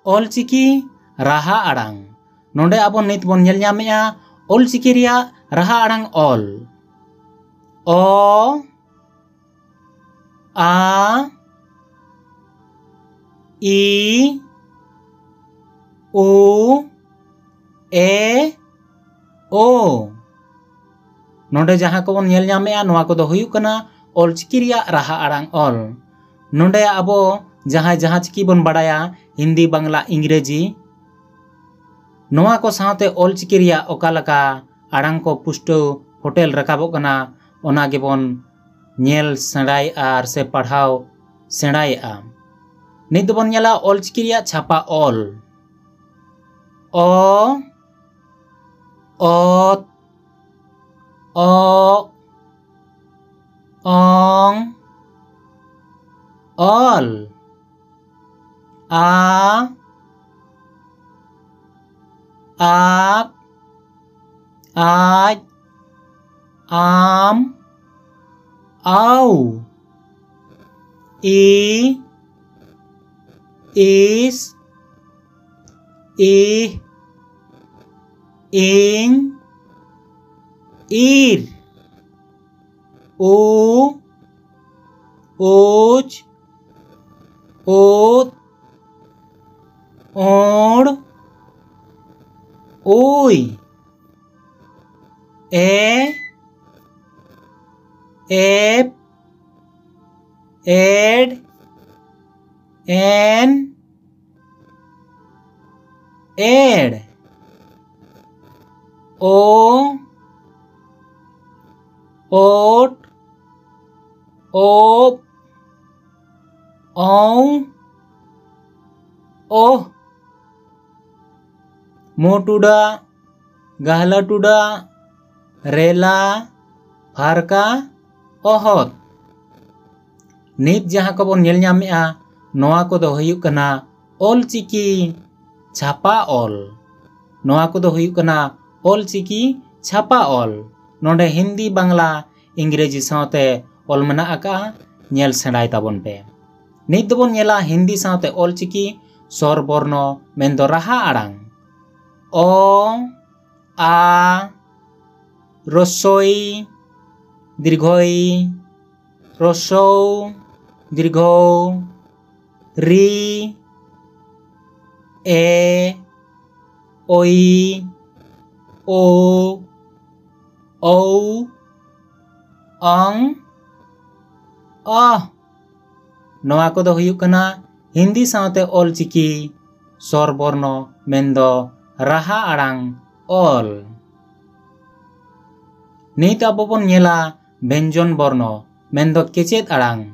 ऑलचिकी राहा आड़ांग नोंडे आबो नित बोन नेल ᱧᱟᱢᱮᱜᱼᱟ ऑलचिकी रिया राहा आड़ांग ऑल ओ आ ई उ ए ओ नोंडे जहां को बोन नेल ᱧᱟᱢᱮᱜᱼᱟ नोवा को दो हुयुग कना ऑलचिकी रिया राहा आड़ांग ऑल नोंडे आबो जहां चिकी बोन बाडाया हिंदी बांग्ला इंग्रेजी नोवा को साथे ऑलचिकी रिया ओकालका आड़ांग को पुष्टो होटेल रकाबो कना ओना गेबोन नेल सेंडाई आर से पढ़ाव सेंडाईआ नित दोबोन नेला ऑलचिकी रिया छापा ऑल ओ ओत ओ ओंग ऑल आ आप आज आम आओ ई इस ई इंग ईर ओ ओज ओत ओड़ ओई ए एप एड एन एड ओ ओट ओप औ ओह मोटुडा गाहलाटुडा रेला फारका ओहत नित जहां को बोन नेल ᱧᱟᱢᱮᱜᱼᱟ नोवा को दो हुयुग कना ऑलचिकी छापा ऑल नोवा को दो हुयुग कना ऑलचिकी छापा ऑल नोंडे हिंदी बांग्ला इंग्रेजी साथे ऑल मना आका नेल सेंडाई ताबोन पे नित दोबोन नेला हिंदी साथे ऑलचिकी स्वर बर्ण मेंदो राहा आड़ांग ओ आ रसोई दीर्घई रसौ दीर्घौ री ए ओई ओ औ अंग नोवा को दो हुयुग कना हिंदी साथे ऑलचिकी स्वर बर्ण मेंदो राहा आड़ांग ऑल नित आबो बोन नेला व्यंजन बर्ण मेंदो केचेद आड़ांग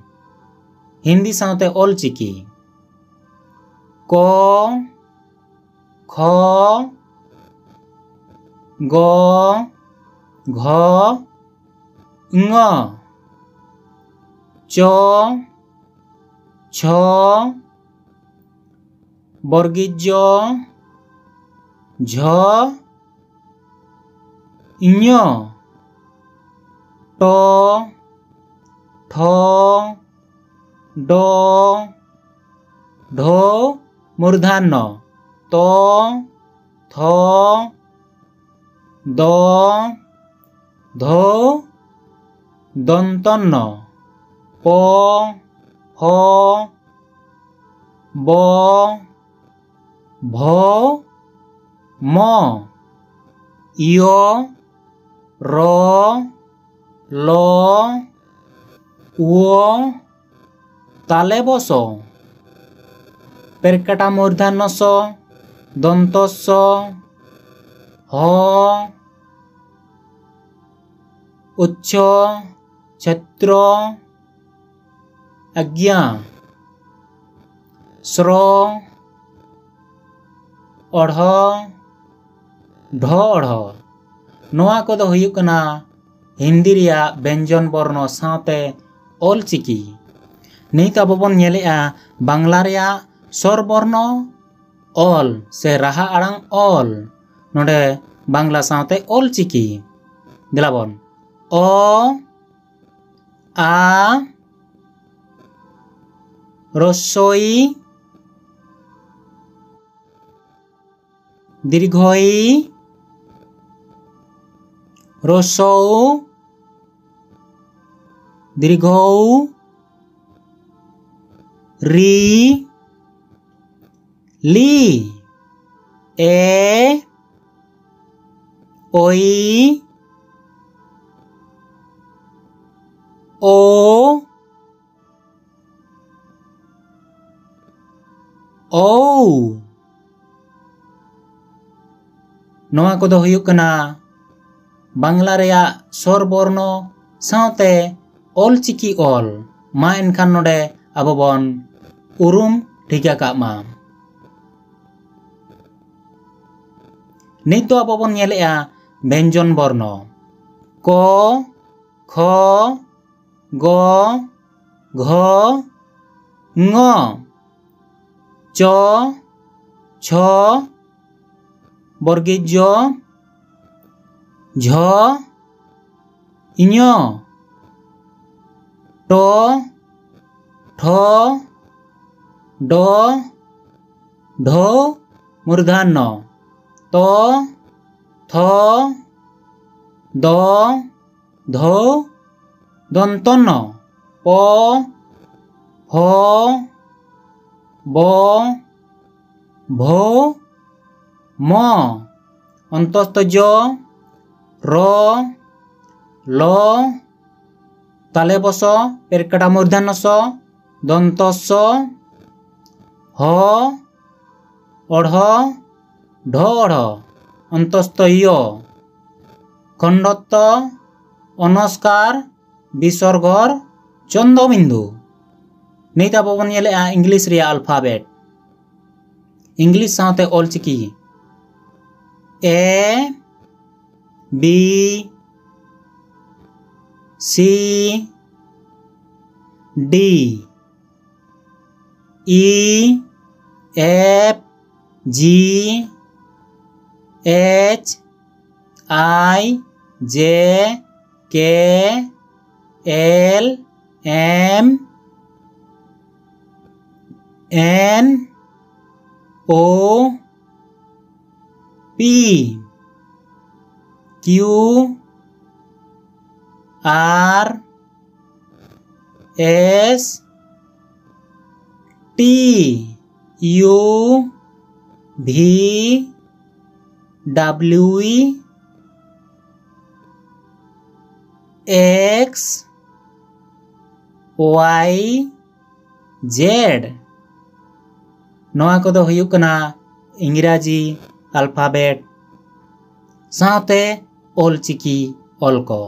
हिंदी साथे ऑलचिकी क ख ग घ ङ च छ बर्गिज झ ञ ट ठ ड ढ मूर्धान्य त थ द ध दन्तन्न प ह ब भ म य र ल व ताले बस पेरकाटा मूर्धान्य स दन्तस्य ह उच्च छत्र आज्ञा स्र अढ़ ढ अढ़ नोवा को दो हुयुग कना हिंदी रिया व्यंजन बर्ण साथे ऑलचिकी नित आबो बोन नेलेआ बांग्ला रिया स्वर बर्ण ऑल से राहा आड़ांग ऑल नोडे बांग्ला साथे ऑलचिकी दिलाबन ओ आ रसोई दीर्घई रसौ दीर्घौ री ली ए ओई ओ ओ नोआ कोदो हुयुक कना बांग्ला रेया स्वर बर्ण साउते ऑलचिकी ऑल मा एनखान नोडे आबो बन उरुम ठिका कामा नित दो आबो बन नेलेआ व्यंजन बर्ण क ख ग घ ङ च छ बर्गीय झ इञ ट ठ ड ढ मूर्धन्य त थ द ध दन्तन प ह ब भ म अंतस्थ ज र ल ताले बस पेरकाटा मूर्धन्य स दंत स ह अढ़ ढ अढ़ अंतस्थ य खंडत्त अनस्कार विसर्गर चंद्रबिंदु नहीं अब बन इंग्लिश रे अल्फाबेट इंग्लिश साथे Ol Chiki A B C D E F G H I J K L M N O P Q R S T U V W X Y Z नोआ कोदो हुयुक कना इंग्राजी अल्फाबेट साथे ऑलचिकी ऑल को।